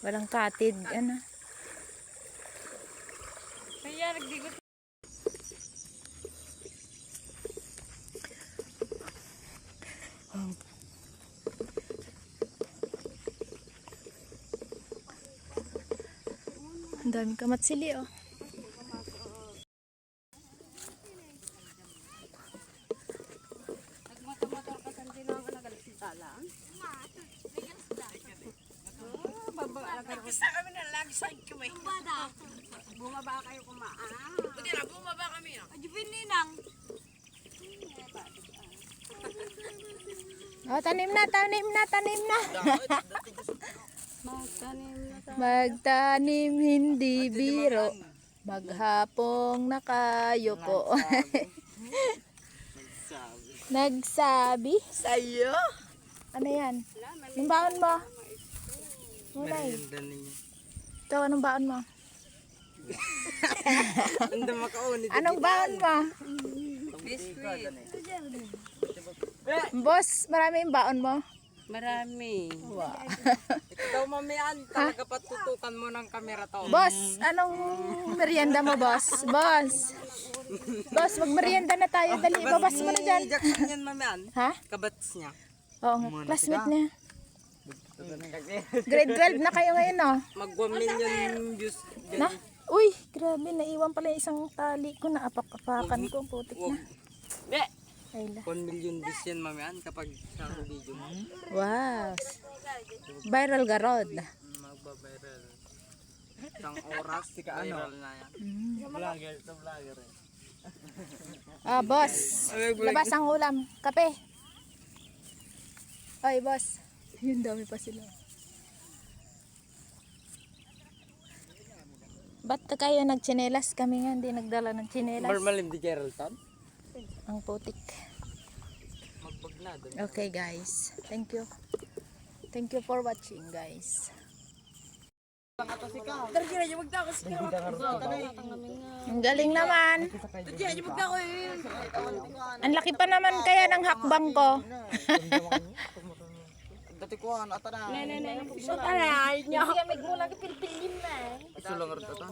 Walang katid, ano. Kaya nagdigot. Ang daming kamatsili, oh. Nagmotor-motor ka sa din ang nagalasintala. Isa kami na lagi sa kami. Bumaba kayo kumaan. Hindi na, bumaba kami. Ajupin ninang. Oh, tanim na. Magtanim na sa Magtanim hindi biro. Maghapong nakayuko. Nagsabi. Sa'yo? Ano yan? Yung baon mo? Mulay. Ito, anong baon mo? Anong baon mo? biskuit. Boss, marami yung baon mo? Marami. Wow. Ito daw mamian, talaga patutukan mo ng kamera to. Boss, anong merienda mo, boss? Boss. Boss, mag-merienda na tayo. Dali, babas mo na dyan. Jackson yan mamian. Ha? Kabats niya. Oo nga, classmate niya. Grade 12 na kayo ngayon, no? Mag 1 million views. Na? Uy, grabe, naiwan pala yung isang tali ko na apak-apakan ko. Putik na. Be! Ay la. 1 million views yan mamian kapag sa video mo. Wow. Viral garod. Magbabiral. Isang oras, viral na yan. Vlogger, ito vlogger eh. Ah, boss. Labas ang ulam. Kape. Oy, boss. Yun, dami pa sila. Ba't kayo nagtsinelas? Kami nga hindi nagdala ng tsinelas. Normal hindi Geraldton? Ang putik. Magbag na doon. Okay, guys. Thank you. Thank you for watching, guys. Ang galing naman. Ang laki pa naman kaya ng hakbang ko. Dati ko ang ata na. So taray niya. Ito lang rin ata.